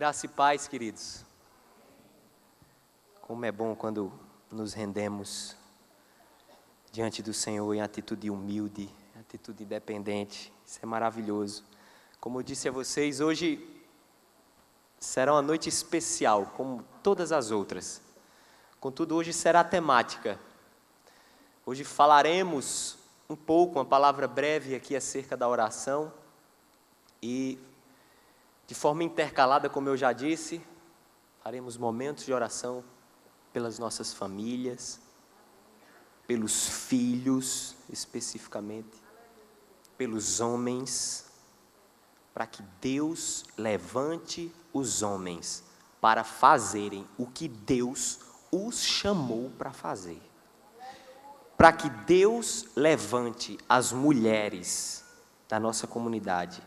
Graça e paz, queridos. Como é bom quando nos rendemos diante do Senhor em atitude humilde, em atitude independente. Isso é maravilhoso. Como eu disse a vocês, hoje será uma noite especial, como todas as outras. Contudo, hoje será temática. Hoje falaremos um pouco, uma palavra breve aqui acerca da oração e, de forma intercalada, como eu já disse, faremos momentos de oração pelas nossas famílias, pelos filhos especificamente, pelos homens, para que Deus levante os homens para fazerem o que Deus os chamou para fazer. Para que Deus levante as mulheres da nossa comunidade,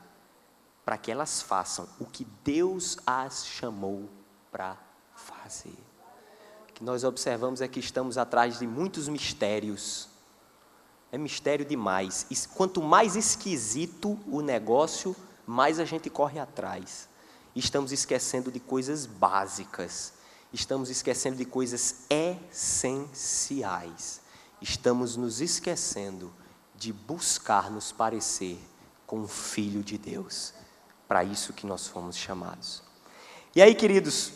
para que elas façam o que Deus as chamou para fazer. O que nós observamos é que estamos atrás de muitos mistérios. É mistério demais. E quanto mais esquisito o negócio, mais a gente corre atrás. Estamos esquecendo de coisas básicas. Estamos esquecendo de coisas essenciais. Estamos nos esquecendo de buscar nos parecer com o Filho de Deus. Para isso que nós fomos chamados. E aí, queridos,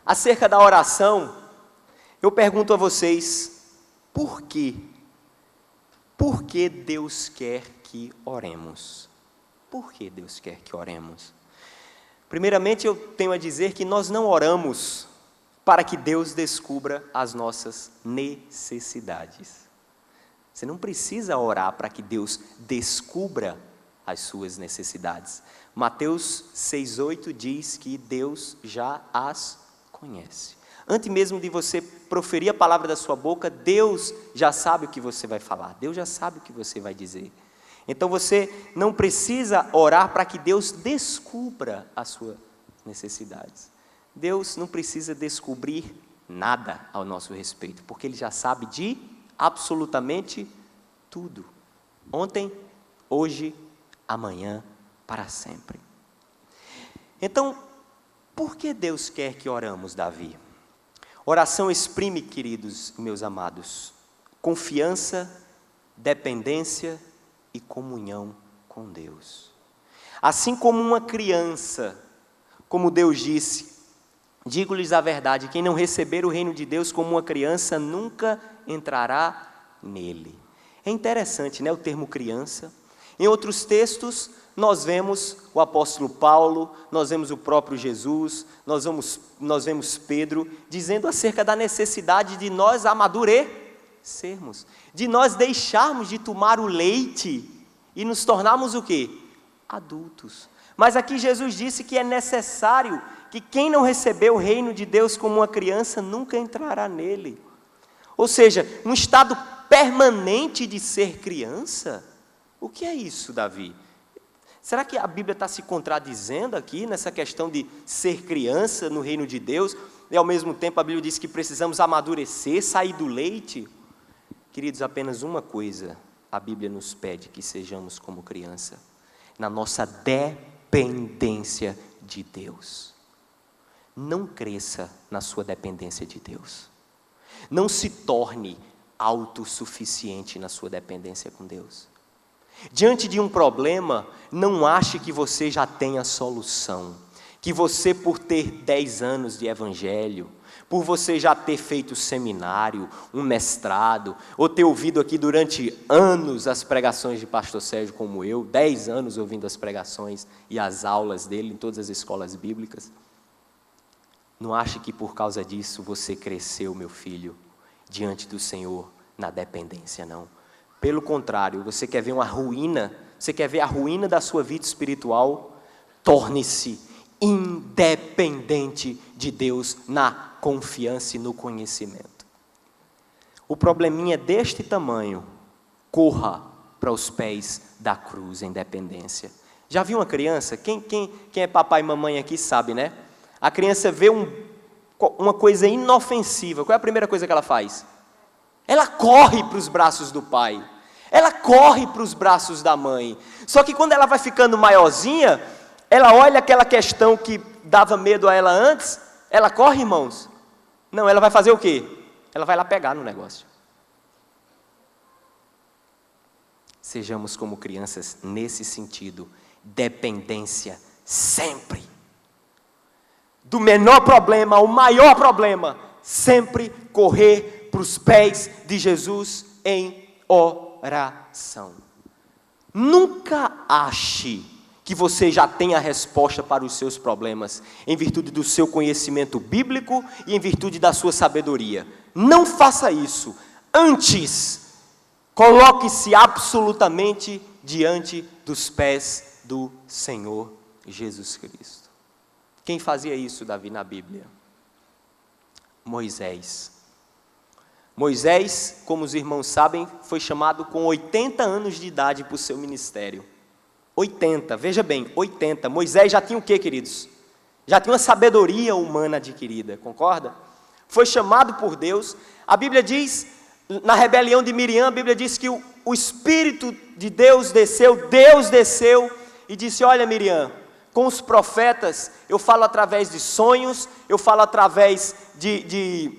acerca da oração, eu pergunto a vocês, por quê? Por que Deus quer que oremos? Por que Deus quer que oremos? Primeiramente, eu tenho a dizer que nós não oramos para que Deus descubra as nossas necessidades. Você não precisa orar para que Deus descubra as suas necessidades. Mateus 6,8 diz que Deus já as conhece. Antes mesmo de você proferir a palavra da sua boca, Deus já sabe o que você vai falar. Deus já sabe o que você vai dizer. Então você não precisa orar para que Deus descubra as suas necessidades. Deus não precisa descobrir nada ao nosso respeito, porque Ele já sabe de absolutamente tudo. Ontem, hoje, amanhã, para sempre. Então, por que Deus quer que oramos, Davi? Oração exprime, queridos meus amados, confiança, dependência e comunhão com Deus. Assim como uma criança, como Deus disse, digo-lhes a verdade, quem não receber o reino de Deus como uma criança, nunca entrará nele. É interessante, né, o termo criança. Em outros textos, nós vemos o apóstolo Paulo, nós vemos o próprio Jesus, nós vemos Pedro, dizendo acerca da necessidade de nós amadurecermos, de nós deixarmos de tomar o leite e nos tornarmos o quê? Adultos. Mas aqui Jesus disse que é necessário que quem não recebeu o reino de Deus como uma criança, nunca entrará nele. Ou seja, um estado permanente de ser criança. O que é isso, Davi? Será que a Bíblia está se contradizendo aqui nessa questão de ser criança no reino de Deus? E ao mesmo tempo a Bíblia diz que precisamos amadurecer, sair do leite? Queridos, apenas uma coisa a Bíblia nos pede, que sejamos como criança, na nossa dependência de Deus. Não cresça na sua dependência de Deus. Não se torne autossuficiente na sua dependência com Deus. Diante de um problema, não ache que você já tem a solução, que você, por ter 10 anos de evangelho, por você já ter feito seminário, um mestrado, ou ter ouvido aqui durante anos as pregações de pastor Sérgio como eu, 10 anos ouvindo as pregações e as aulas dele em todas as escolas bíblicas, não ache que por causa disso você cresceu, meu filho, diante do Senhor na dependência, não. Pelo contrário, você quer ver uma ruína, você quer ver a ruína da sua vida espiritual? Torne-se independente de Deus na confiança e no conhecimento. O probleminha é deste tamanho, corra para os pés da cruz em dependência. Já viu uma criança? Quem é papai e mamãe aqui sabe, né? A criança vê uma coisa inofensiva, qual é a primeira coisa que ela faz? Ela corre para os braços do pai, ela corre para os braços da mãe. Só que quando ela vai ficando maiorzinha, ela olha aquela questão que dava medo a ela antes, ela corre, irmãos? Não, ela vai fazer o quê? Ela vai lá pegar no negócio. Sejamos como crianças nesse sentido, dependência sempre. Do menor problema ao maior problema, sempre correr para os pés de Jesus em oração. Nunca ache que você já tem a resposta para os seus problemas, em virtude do seu conhecimento bíblico e em virtude da sua sabedoria. Não faça isso. Antes, coloque-se absolutamente diante dos pés do Senhor Jesus Cristo. Quem fazia isso, Davi, na Bíblia? Moisés. Moisés, como os irmãos sabem, foi chamado com 80 anos de idade para o seu ministério. 80, veja bem, 80. Moisés já tinha o quê, queridos? Já tinha uma sabedoria humana adquirida, concorda? Foi chamado por Deus. A Bíblia diz, na rebelião de Miriam, a Bíblia diz que o Espírito de Deus desceu e disse: olha, Miriam, com os profetas eu falo através de sonhos, eu falo através de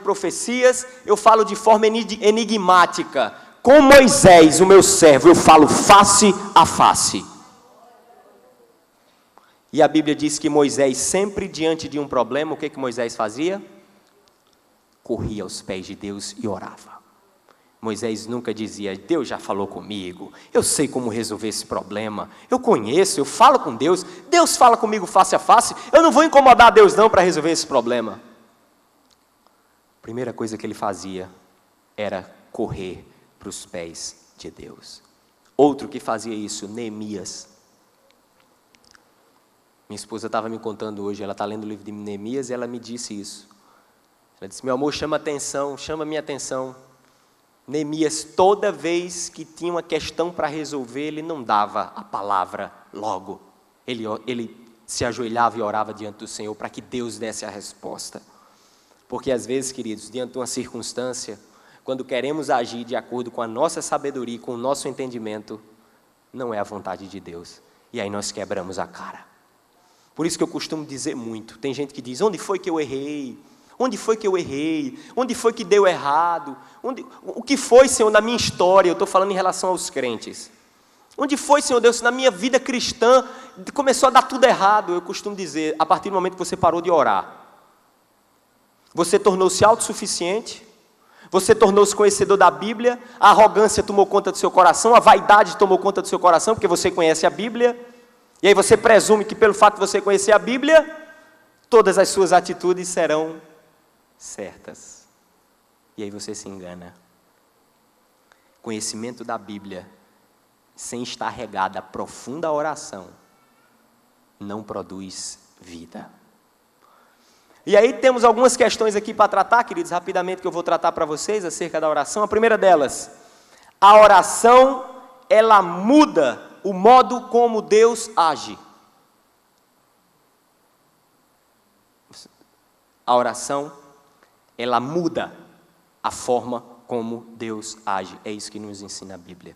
profecias, eu falo de forma enigmática. Com Moisés, o meu servo, eu falo face a face. E a Bíblia diz que Moisés, sempre diante de um problema, o que Moisés fazia? Corria aos pés de Deus e orava. Moisés nunca dizia: Deus já falou comigo, eu sei como resolver esse problema, eu conheço, eu falo com Deus, Deus fala comigo face a face, eu não vou incomodar a Deus não para resolver esse problema. A primeira coisa que ele fazia era correr para os pés de Deus. Outro que fazia isso, Neemias. Minha esposa estava me contando hoje, ela está lendo o livro de Neemias e ela me disse isso. Ela disse: meu amor, chama minha atenção. Neemias, toda vez que tinha uma questão para resolver, ele não dava a palavra logo. Ele se ajoelhava e orava diante do Senhor para que Deus desse a resposta. Porque às vezes, queridos, diante de uma circunstância, quando queremos agir de acordo com a nossa sabedoria e com o nosso entendimento, não é a vontade de Deus. E aí nós quebramos a cara. Por isso que eu costumo dizer muito. Tem gente que diz: onde foi que eu errei? Onde foi que eu errei? Onde foi que deu errado? O que foi, Senhor, na minha história? Eu estou falando em relação aos crentes. Onde foi, Senhor Deus, na minha vida cristã começou a dar tudo errado? Eu costumo dizer: a partir do momento que você parou de orar. Você tornou-se autossuficiente. Você tornou-se conhecedor da Bíblia, a arrogância tomou conta do seu coração, a vaidade tomou conta do seu coração, porque você conhece a Bíblia, e aí você presume que pelo fato de você conhecer a Bíblia, todas as suas atitudes serão certas. E aí você se engana. Conhecimento da Bíblia, sem estar regada a profunda oração, não produz vida. E aí temos algumas questões aqui para tratar, queridos, rapidamente, que eu vou tratar para vocês acerca da oração. A primeira delas: a oração, ela muda o modo como Deus age. A oração, ela muda a forma como Deus age. É isso que nos ensina a Bíblia.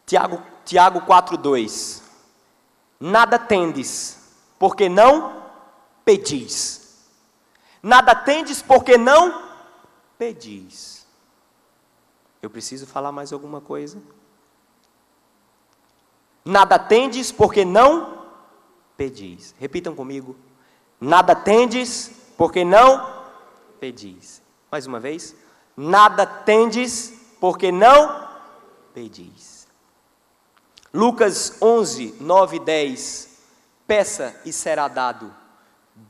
Tiago 4:2. Nada tendes, porque não pedis. Nada tendes porque não pedis. Eu preciso falar mais alguma coisa? Nada tendes porque não pedis. Repitam comigo. Nada tendes porque não pedis. Mais uma vez. Nada tendes porque não pedis. Lucas 11, 9 e 10. Peça e será dado.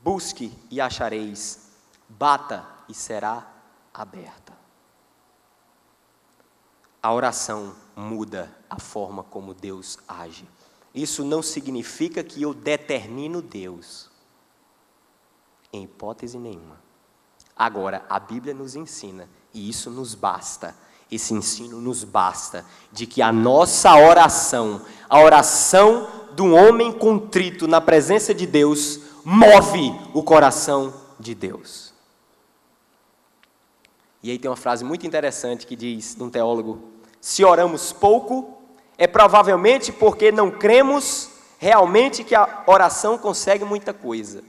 Busque e achareis, bata e será aberta. A oração muda a forma como Deus age. Isso não significa que eu determino Deus, em hipótese nenhuma. Agora, a Bíblia nos ensina, e isso nos basta, esse ensino nos basta, de que a nossa oração, a oração de um homem contrito na presença de Deus, move o coração de Deus. E aí tem uma frase muito interessante que diz, de um teólogo: se oramos pouco, é provavelmente porque não cremos realmente que a oração consegue muita coisa.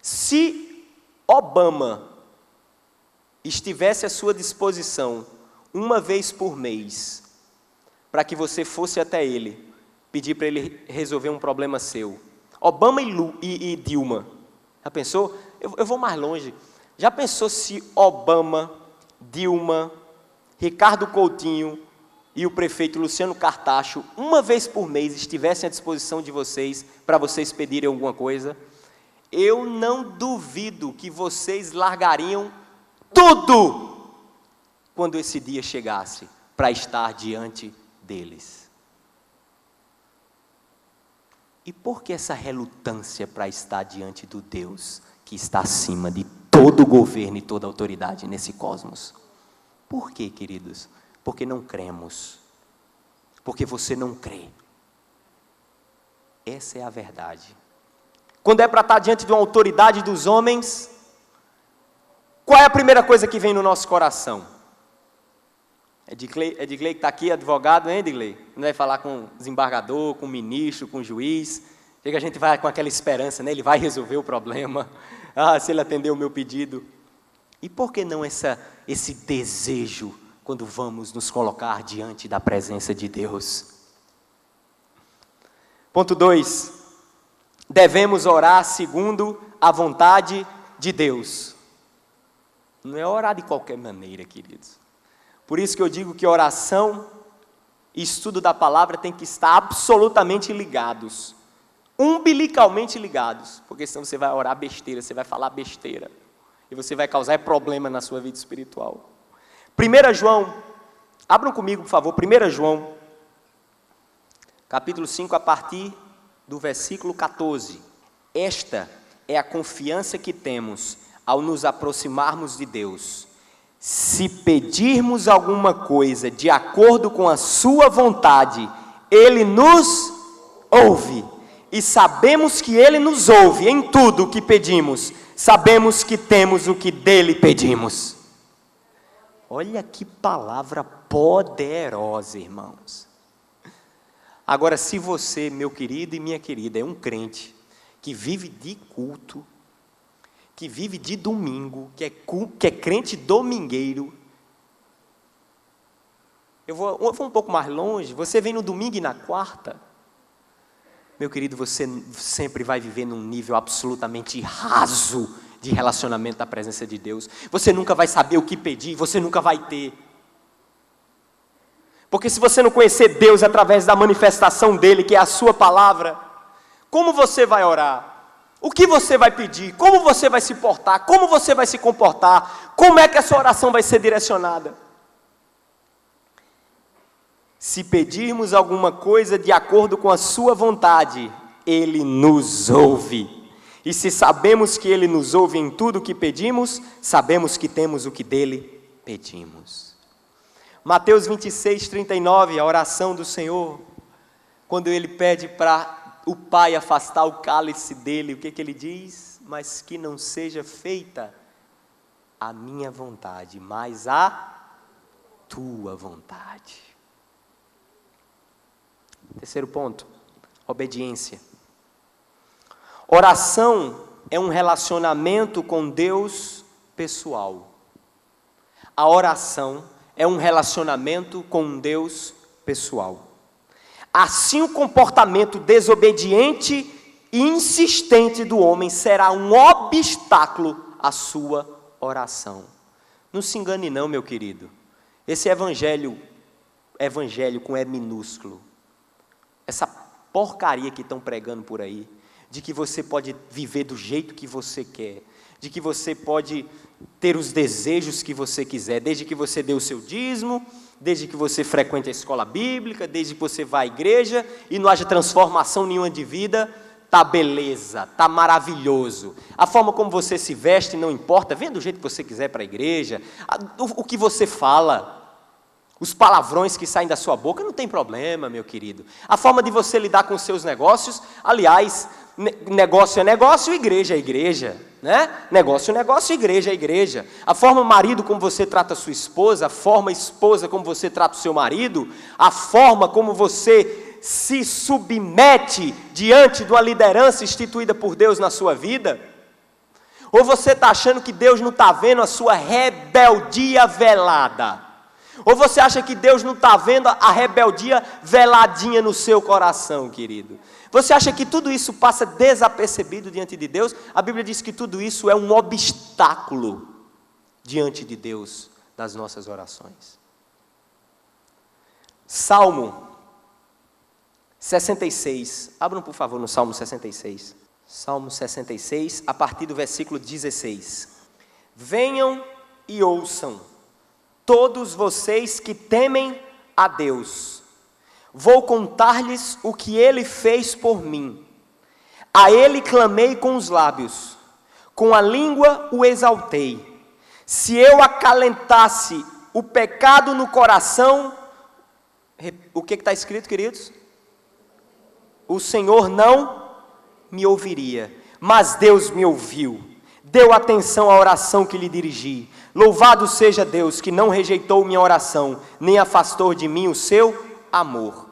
Se Obama estivesse à sua disposição uma vez por mês, para que você fosse até ele, pedir para ele resolver um problema seu. Obama e Dilma. Já pensou? Eu vou mais longe. Já pensou se Obama, Dilma, Ricardo Coutinho e o prefeito Luciano Cartacho, uma vez por mês, estivessem à disposição de vocês, para vocês pedirem alguma coisa? Eu não duvido que vocês largariam tudo quando esse dia chegasse, para estar diante deles. E por que essa relutância para estar diante do Deus que está acima de todo governo e toda autoridade nesse cosmos? Por quê, queridos? Porque não cremos. Porque você não crê. Essa é a verdade. Quando é para estar diante de uma autoridade dos homens, qual é a primeira coisa que vem no nosso coração? Edgley que está aqui, advogado, hein, Edgley? Não vai falar com o desembargador, com o ministro, com o juiz. Chega, a gente vai com aquela esperança, né? Ele vai resolver o problema. Se ele atender o meu pedido. E por que não esse desejo quando vamos nos colocar diante da presença de Deus? Ponto 2. Devemos orar segundo a vontade de Deus. Não é orar de qualquer maneira, queridos. Por isso que eu digo que oração e estudo da palavra tem que estar absolutamente ligados. Umbilicalmente ligados. Porque senão você vai orar besteira, você vai falar besteira. E você vai causar problema na sua vida espiritual. 1 João, abram comigo, por favor, 1 João, capítulo 5, a partir do versículo 14. Esta é a confiança que temos ao nos aproximarmos de Deus. Se pedirmos alguma coisa de acordo com a sua vontade, Ele nos ouve. E sabemos que Ele nos ouve em tudo o que pedimos. Sabemos que temos o que dele pedimos. Olha que palavra poderosa, irmãos. Agora, se você, meu querido e minha querida, é um crente que vive de culto, que vive de domingo, que é crente domingueiro, eu vou um pouco mais longe, você vem no domingo e na quarta, meu querido, você sempre vai viver num nível absolutamente raso de relacionamento da presença de Deus. Você nunca vai saber o que pedir, você nunca vai ter. Porque se você não conhecer Deus através da manifestação dEle, que é a sua palavra, como você vai orar? O que você vai pedir? Como você vai se portar? Como você vai se comportar? Como é que a sua oração vai ser direcionada? Se pedirmos alguma coisa de acordo com a sua vontade, Ele nos ouve. E se sabemos que Ele nos ouve em tudo o que pedimos, sabemos que temos o que dEle pedimos. Mateus 26, 39, a oração do Senhor, quando Ele pede para o Pai afastar o cálice dEle, o que Ele diz? Mas que não seja feita a minha vontade, mas a tua vontade. Terceiro ponto, obediência. Oração é um relacionamento com Deus pessoal. A oração é um relacionamento com Deus pessoal. Assim, o comportamento desobediente e insistente do homem será um obstáculo à sua oração. Não se engane não, meu querido. Esse evangelho com E minúsculo, essa porcaria que estão pregando por aí, de que você pode viver do jeito que você quer, de que você pode ter os desejos que você quiser, desde que você dê o seu dízimo, desde que você frequente a escola bíblica, desde que você vá à igreja e não haja transformação nenhuma de vida, tá beleza, tá maravilhoso. A forma como você se veste não importa, venha do jeito que você quiser para a igreja, o que você fala, os palavrões que saem da sua boca, não tem problema, meu querido. A forma de você lidar com os seus negócios, aliás, negócio é negócio, igreja é igreja, né? Negócio é negócio, igreja é igreja. A forma marido como você trata a sua esposa, a forma esposa como você trata o seu marido, a forma como você se submete diante de uma liderança instituída por Deus na sua vida? Ou você está achando que Deus não está vendo a sua rebeldia velada? Ou você acha que Deus não está vendo a rebeldia veladinha no seu coração, querido? Você acha que tudo isso passa desapercebido diante de Deus? A Bíblia diz que tudo isso é um obstáculo diante de Deus das nossas orações. Salmo 66. Abram, por favor, no Salmo 66. Salmo 66, a partir do versículo 16. Venham e ouçam, todos vocês que temem a Deus. Vou contar-lhes o que Ele fez por mim. A Ele clamei com os lábios, com a língua o exaltei. Se eu acalentasse o pecado no coração, o que está escrito, queridos? O Senhor não me ouviria, mas Deus me ouviu, deu atenção à oração que lhe dirigi. Louvado seja Deus, que não rejeitou minha oração, nem afastou de mim o seu amor.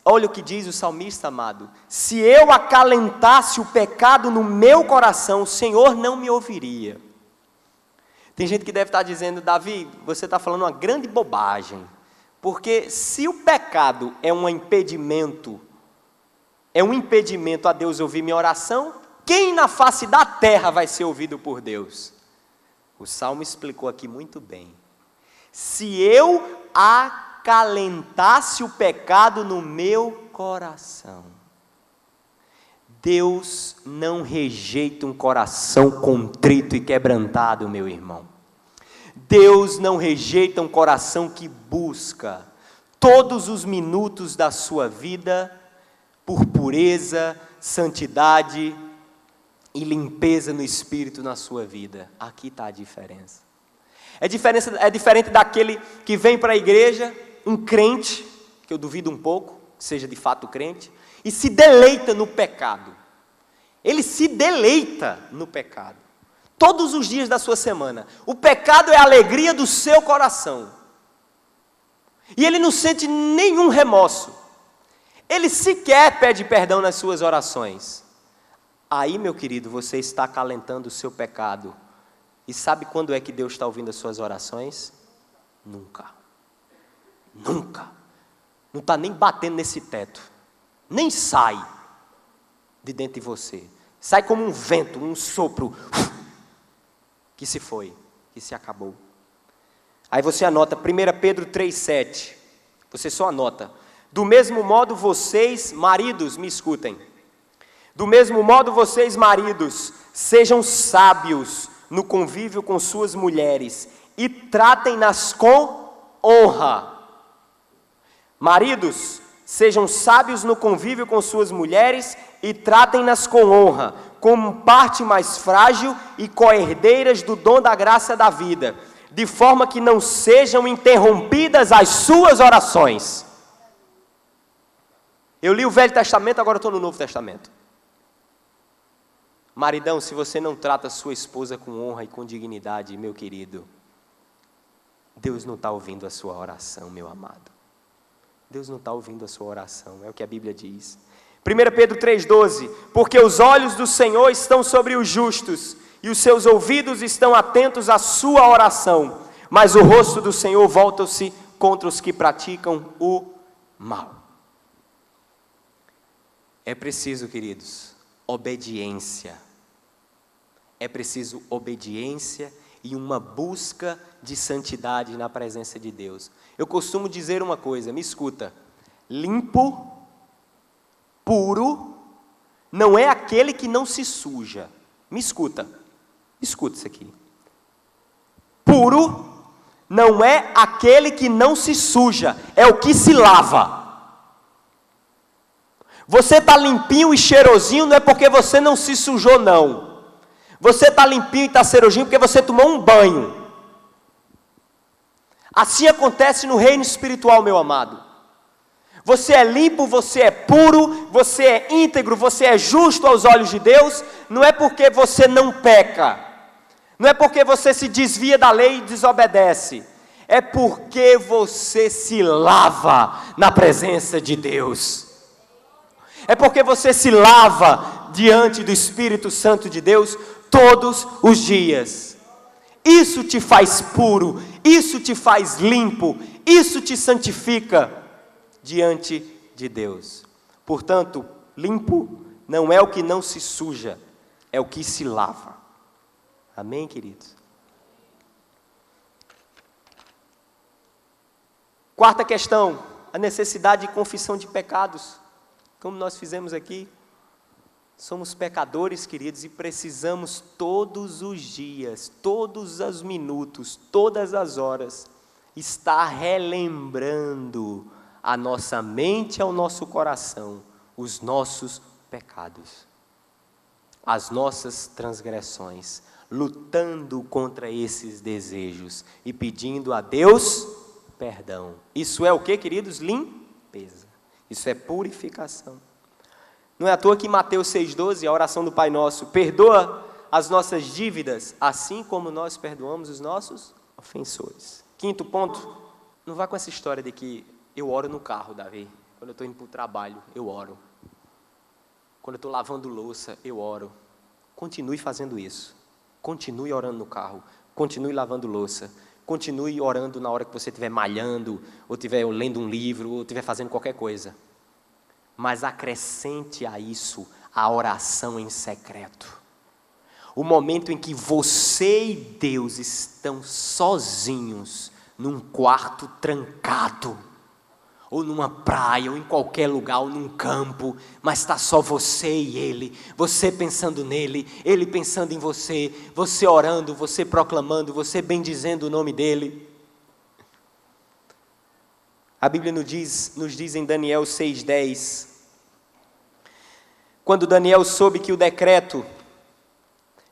Olha o que diz o salmista, amado: se eu acalentasse o pecado no meu coração, o Senhor não me ouviria. Tem gente que deve estar dizendo: Davi, você está falando uma grande bobagem, porque se o pecado é um impedimento a Deus ouvir minha oração, quem na face da terra vai ser ouvido por Deus? O Salmo explicou aqui muito bem. Se eu acalentasse o pecado no meu coração. Deus não rejeita um coração contrito e quebrantado, meu irmão. Deus não rejeita um coração que busca todos os minutos da sua vida por pureza, santidade e limpeza no espírito na sua vida. Aqui está a diferença. É diferente daquele que vem para a igreja, um crente, que eu duvido um pouco, que seja de fato crente, e se deleita no pecado. Ele se deleita no pecado. Todos os dias da sua semana. O pecado é a alegria do seu coração. E ele não sente nenhum remorso. Ele sequer pede perdão nas suas orações. Aí, meu querido, você está acalentando o seu pecado. E sabe quando é que Deus está ouvindo as suas orações? Nunca. Nunca. Não está nem batendo nesse teto. Nem sai de dentro de você. Sai como um vento, um sopro, que se foi, que se acabou. Aí você anota 1 Pedro 3,7. Você só anota. Do mesmo modo vocês, maridos, me escutem. Do mesmo modo vocês, maridos, sejam sábios no convívio com suas mulheres e tratem-nas com honra. Maridos, sejam sábios no convívio com suas mulheres e tratem-nas com honra, como parte mais frágil e co-herdeiras do dom da graça da vida, de forma que não sejam interrompidas as suas orações. Eu li o Velho Testamento, agora estou no Novo Testamento. Maridão, se você não trata sua esposa com honra e com dignidade, meu querido, Deus não está ouvindo a sua oração, meu amado. Deus não está ouvindo a sua oração, é o que a Bíblia diz. 1 Pedro 3,12, porque os olhos do Senhor estão sobre os justos, e os seus ouvidos estão atentos à sua oração, mas o rosto do Senhor volta-se contra os que praticam o mal. É preciso, queridos, obediência. É preciso obediência e uma busca de santidade na presença de Deus. Eu costumo dizer uma coisa, me escuta. Limpo, puro, não é aquele que não se suja. Me escuta isso aqui. Puro não é aquele que não se suja, é o que se lava. Você está limpinho e cheirosinho não é porque você não se sujou, não. Você está limpinho e está cheirosinho porque você tomou um banho. Assim acontece no reino espiritual, meu amado. Você é limpo, você é puro, você é íntegro, você é justo aos olhos de Deus, não é porque você não peca, não é porque você se desvia da lei e desobedece, é porque você se lava na presença de Deus. É porque você se lava diante do Espírito Santo de Deus todos os dias. Isso te faz puro, isso te faz limpo, isso te santifica diante de Deus. Portanto, limpo não é o que não se suja, é o que se lava. Amém, queridos? Quarta questão, a necessidade de confissão de pecados. Como nós fizemos aqui, somos pecadores, queridos, e precisamos todos os dias, todos os minutos, todas as horas, estar relembrando a nossa mente e ao nosso coração os nossos pecados, as nossas transgressões, lutando contra esses desejos e pedindo a Deus perdão. Isso é o que, queridos? Limpeza. Isso é purificação. Não é à toa que Mateus 6,12, a oração do Pai Nosso, perdoa as nossas dívidas, assim como nós perdoamos os nossos ofensores. Quinto ponto, não vá com essa história de que eu oro no carro, Davi. Quando eu estou indo para o trabalho, eu oro. Quando eu estou lavando louça, eu oro. Continue fazendo isso. Continue orando no carro. Continue lavando louça. Continue orando na hora que você estiver malhando, ou estiver lendo um livro, ou estiver fazendo qualquer coisa. Mas acrescente a isso a oração em secreto. O momento em que você e Deus estão sozinhos, num quarto trancado, ou numa praia, ou em qualquer lugar, ou num campo, mas está só você e Ele, você pensando nele, Ele pensando em você, você orando, você proclamando, você bendizendo o nome dEle. A Bíblia nos diz em Daniel 6,10, quando Daniel soube que o decreto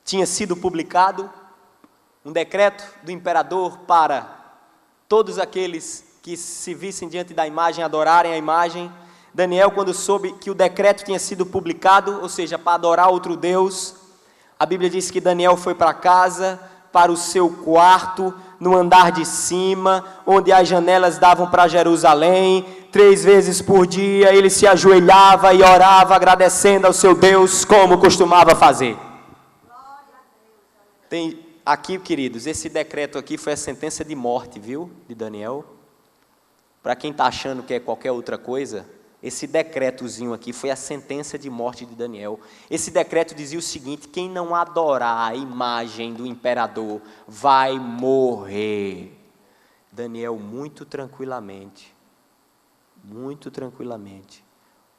tinha sido publicado, um decreto do imperador para todos aqueles que se vissem diante da imagem, adorarem a imagem. Daniel, quando soube que o decreto tinha sido publicado, ou seja, para adorar outro Deus, a Bíblia diz que Daniel foi para casa, para o seu quarto, no andar de cima, onde as janelas davam para Jerusalém. 3 vezes por dia ele se ajoelhava e orava, agradecendo ao seu Deus, como costumava fazer. Tem aqui, queridos, esse decreto aqui foi a sentença de morte, viu, de Daniel. Para quem está achando que é qualquer outra coisa, esse decretozinho aqui foi a sentença de morte de Daniel. Esse decreto dizia o seguinte: quem não adorar a imagem do imperador vai morrer. Daniel muito tranquilamente,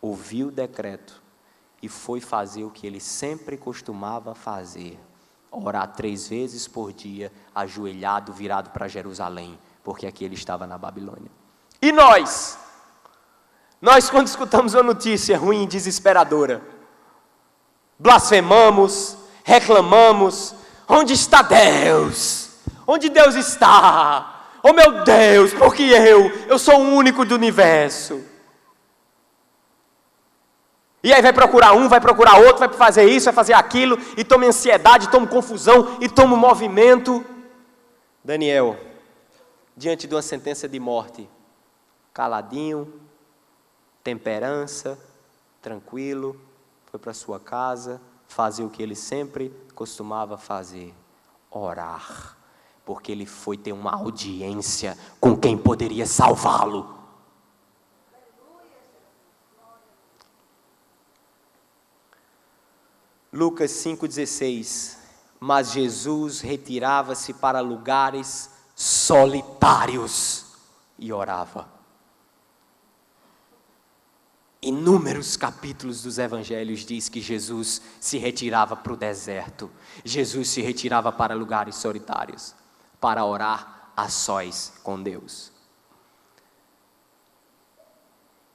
ouviu o decreto e foi fazer o que ele sempre costumava fazer: orar 3 vezes por dia, ajoelhado, virado para Jerusalém, porque aqui ele estava na Babilônia. E nós quando escutamos uma notícia ruim e desesperadora, blasfemamos, reclamamos: onde está Deus? Onde Deus está? Oh meu Deus, porque eu sou o único do universo. E aí vai procurar um, vai procurar outro, vai fazer isso, vai fazer aquilo, e toma ansiedade, toma confusão, e toma movimento. Daniel, diante de uma sentença de morte, caladinho, temperança, tranquilo, foi para sua casa, fazer o que ele sempre costumava fazer: orar, porque ele foi ter uma audiência com quem poderia salvá-lo. Lucas 5,16, mas Jesus retirava-se para lugares solitários e orava. Inúmeros capítulos dos evangelhos diz que Jesus se retirava para o deserto, Jesus se retirava para lugares solitários, para orar a sós com Deus.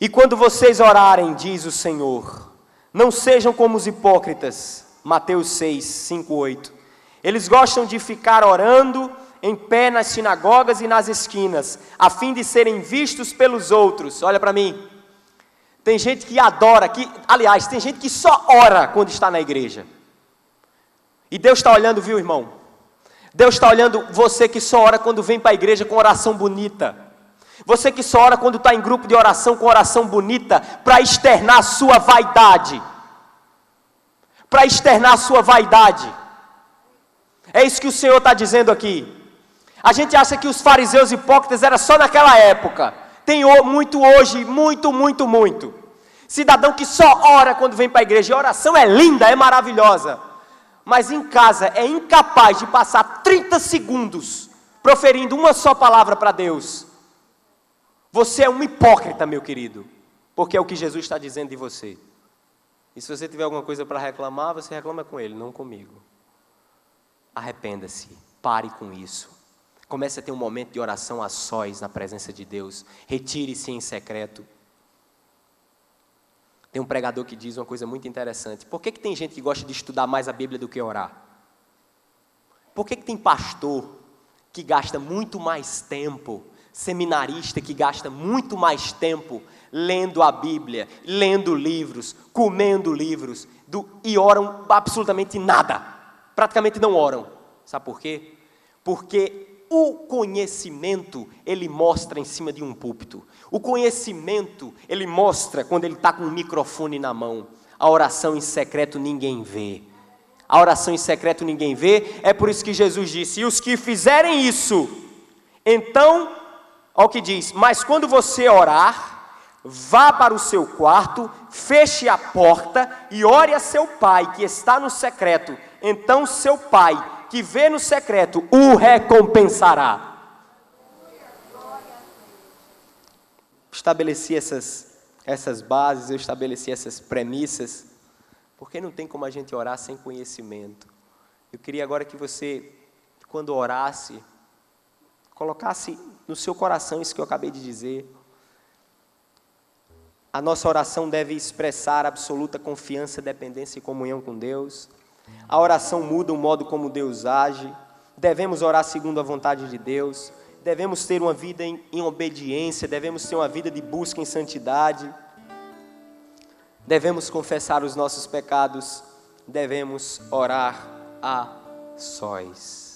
E quando vocês orarem, diz o Senhor, não sejam como os hipócritas, Mateus 6, 5, 8. Eles gostam de ficar orando em pé nas sinagogas e nas esquinas, a fim de serem vistos pelos outros. Olha para mim. Tem gente que adora, aliás, tem gente que só ora quando está na igreja. E Deus está olhando, viu, irmão? Deus está olhando você que só ora quando vem para a igreja com oração bonita. Você que só ora quando está em grupo de oração, com oração bonita, para externar a sua vaidade. Para externar a sua vaidade. É isso que o Senhor está dizendo aqui. A gente acha que os fariseus hipócritas era só naquela época. Tem muito hoje, muito. Cidadão que só ora quando vem para a igreja. E a oração é linda, é maravilhosa. Mas em casa é incapaz de passar 30 segundos proferindo uma só palavra para Deus. Você é um hipócrita, meu querido. Porque é o que Jesus está dizendo de você. E se você tiver alguma coisa para reclamar, você reclama com Ele, não comigo. Arrependa-se, pare com isso. Comece a ter um momento de oração a sós na presença de Deus. Retire-se em secreto. Tem um pregador que diz uma coisa muito interessante. Por que tem gente que gosta de estudar mais a Bíblia do que orar? Por que tem pastor que gasta muito mais tempo, seminarista que gasta muito mais tempo lendo a Bíblia, lendo livros, comendo livros, e oram absolutamente nada? Praticamente não oram. Sabe por quê? Porque o conhecimento, ele mostra em cima de um púlpito. O conhecimento, ele mostra quando ele está com um microfone na mão. A oração em secreto ninguém vê. A oração em secreto ninguém vê. É por isso que Jesus disse, e os que fizerem isso, então, olha o que diz, mas quando você orar, vá para o seu quarto, feche a porta e ore a seu pai que está no secreto. Então seu pai, que vê no secreto, o recompensará. Estabeleci essas bases, eu estabeleci essas premissas, porque não tem como a gente orar sem conhecimento. Eu queria agora que você, quando orasse, colocasse no seu coração isso que eu acabei de dizer. A nossa oração deve expressar absoluta confiança, dependência e comunhão com Deus. A oração muda o modo como Deus age. Devemos orar segundo a vontade de Deus. Devemos ter uma vida em obediência. Devemos ter uma vida de busca em santidade. Devemos confessar os nossos pecados. Devemos orar a sós.